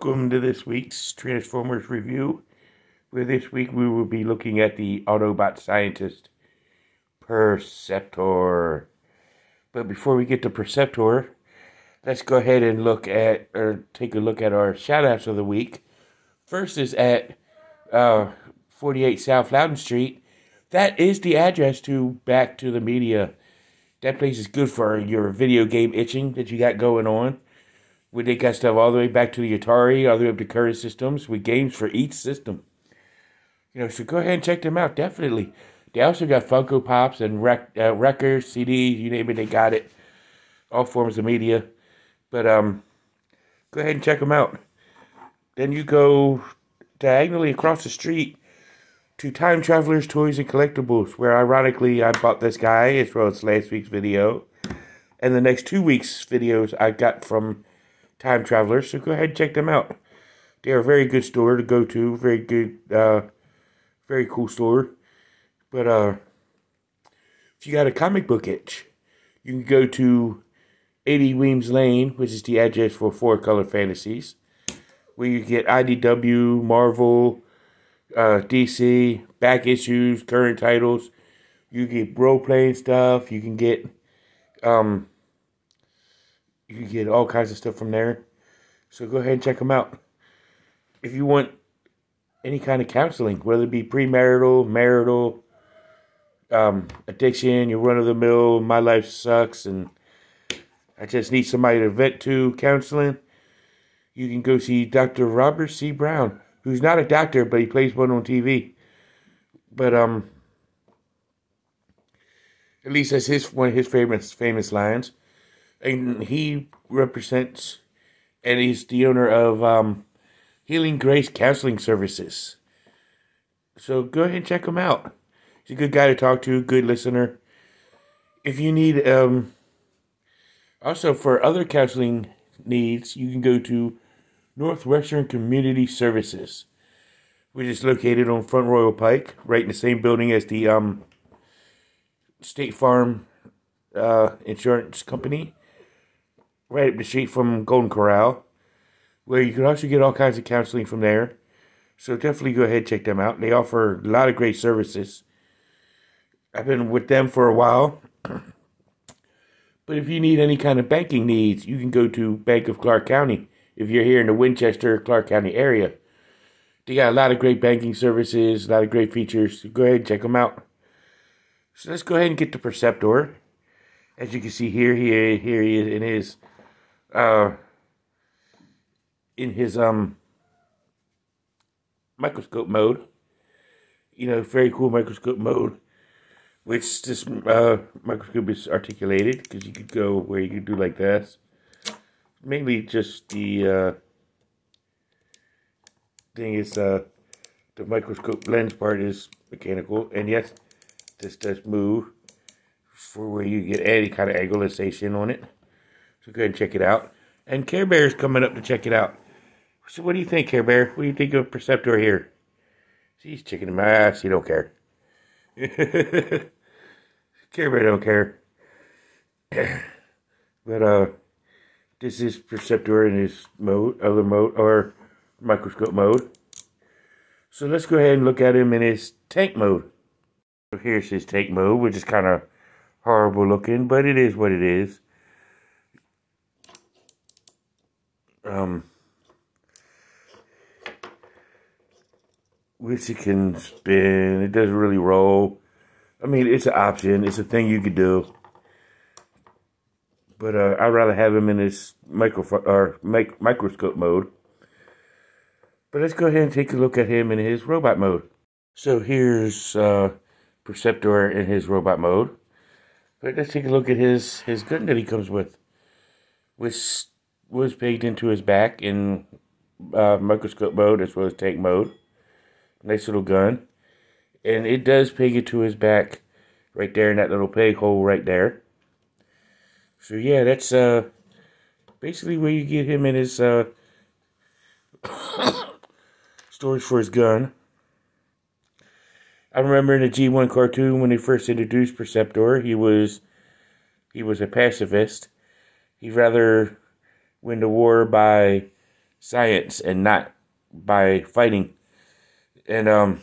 Welcome to this week's Transformers review, where this week we will be looking at the Autobot scientist, Preceptor. But before we get to Preceptor, let's go ahead and take a look at our shoutouts of the week. First is at 48 South Loudon Street. That is the address to Back to the Media. That place is good for your video game itching that you got going on. Where they got stuff all the way back to the Atari, all the way up to current systems, with games for each system. So go ahead and check them out, definitely. They also got Funko Pops and records, CDs, you name it, they got it. All forms of media. But go ahead and check them out. Then you go diagonally across the street to Time Travelers Toys and Collectibles, where ironically I bought this guy, as well as last week's video. And the next 2 weeks' videos I got from Time Travelers, so go ahead and check them out. They're a very good store to go to, very good, very cool store. But if you got a comic book itch, you can go to 80 Weems Lane, which is the address for Four Color Fantasies, where you get IDW, Marvel, DC, back issues, current titles. You get role-playing stuff. You can get all kinds of stuff from there. So go ahead and check them out. If you want any kind of counseling, whether it be premarital, marital, addiction, your run-of-the-mill, my life sucks, and I just need somebody to vent to, counseling, you can go see Dr. Robert C. Brown, who's not a doctor, but he plays one on TV. But at least that's one of his famous lines. And he represents, and he's the owner of Healing Grace Counseling Services. So go ahead and check him out. He's a good guy to talk to, good listener. If you need, also for other counseling needs, you can go to Northwestern Community Services, which is located on Front Royal Pike, right in the same building as the State Farm Insurance Company. Right up the street from Golden Corral, where you can also get all kinds of counseling from there. So definitely go ahead and check them out. They offer a lot of great services. I've been with them for a while. But if you need any kind of banking needs, you can go to Bank of Clark County. If you're here in the Winchester, Clark County area, they got a lot of great banking services, a lot of great features. So go ahead and check them out. So let's go ahead and get to Preceptor. As you can see here, he is in his microscope mode. Very cool microscope mode, which this microscope is articulated, because you could go where you could do like this. Mainly just the thing is the microscope lens part is mechanical, and yes, this does move for where you get any kind of angulation on it. So go ahead and check it out. And Care Bear's coming up to check it out. So what do you think, Care Bear? What do you think of Preceptor here? See, he's checking him out. He don't care. Care Bear don't care. But this is Preceptor in his other mode, or microscope mode. So let's go ahead and look at him in his tank mode. So here's his tank mode, which is kind of horrible looking, but it is what it is. Which it can spin. It doesn't really roll. I mean, it's an option. It's a thing you could do. But I'd rather have him in his microscope mode. But let's go ahead and take a look at him in his robot mode. So here's Preceptor in his robot mode. But let's take a look at his gun that he comes with, which was pegged into his back in microscope mode as well as tank mode. Nice little gun. And it does peg it to his back right there in that little peg hole right there. So yeah, that's basically where you get him in his storage for his gun. I remember in the G1 cartoon when they first introduced Preceptor, he was a pacifist. He'd rather win the war by science and not by fighting. And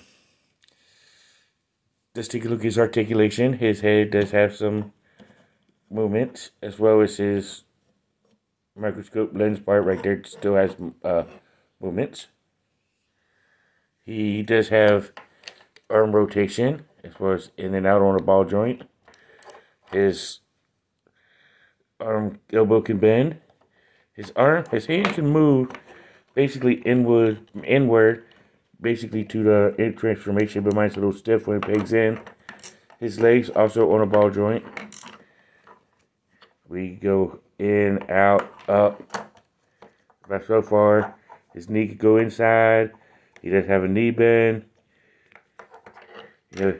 let's take a look at his articulation. His head does have some movement, as well as his microscope lens part right there still has movements. He does have arm rotation, as well as in and out on a ball joint. His arm elbow can bend. His hand can move basically inward, basically to the end transformation, but mine's a little stiff when it pegs in. His legs also on a ball joint. We go in, out, up. About so far. His knee could go inside. He does have a knee bend. You know,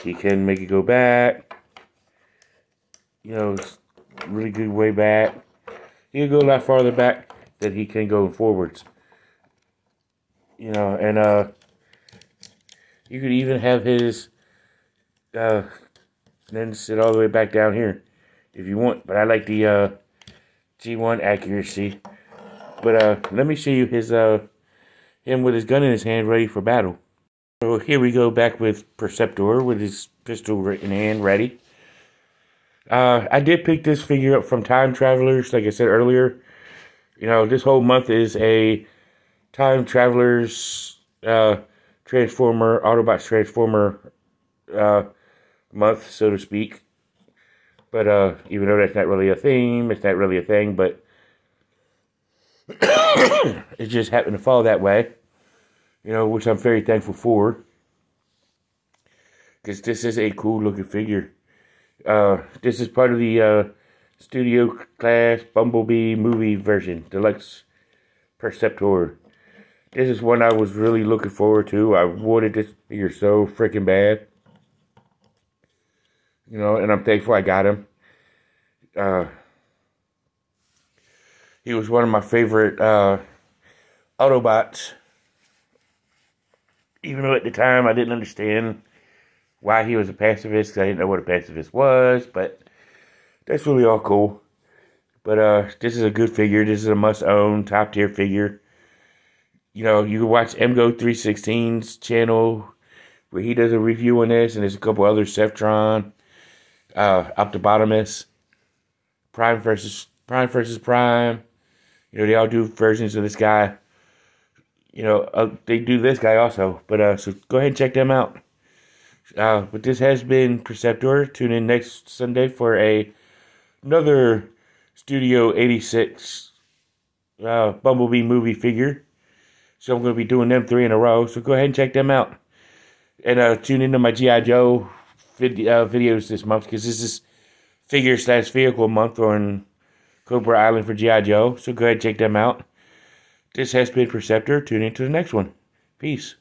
he can make it go back. You know, it's really good way back. He can go a lot farther back than he can go forwards. You know, and you could even have his then sit all the way back down here if you want. But I like the G1 accuracy. But let me show you his him with his gun in his hand, ready for battle. So here we go back with Preceptor with his pistol in hand, ready. I did pick this figure up from Time Travelers, like I said earlier. You know, this whole month is a Time Travelers Transformer, Autobots Transformer month, so to speak. But even though that's not really a theme, it's not really a thing, but it just happened to fall that way. You know, which I'm very thankful for. Because this is a cool looking figure. This is part of the Studio Class Bumblebee movie version, Deluxe Preceptor. This is one I was really looking forward to. I wanted this figure so freaking bad. You know, and I'm thankful I got him. He was one of my favorite Autobots. Even though at the time I didn't understand why he was a pacifist, because I didn't know what a pacifist was, but that's really all cool. But this is a good figure. This is a must-own, top-tier figure. You know, you can watch MGO316's channel, where he does a review on this, and there's a couple other Ceftron, Optibotimus, Prime versus Prime. You know, they all do versions of this guy. You know, they do this guy also. But so go ahead and check them out. But this has been Preceptor. Tune in next Sunday for another Studio 86 Bumblebee movie figure. So I'm going to be doing them 3 in a row. So go ahead and check them out. And tune into my G.I. Joe videos this month, because this is figure/vehicle month on Cobra Island for G.I. Joe. So go ahead and check them out. This has been Preceptor. Tune in to the next one. Peace.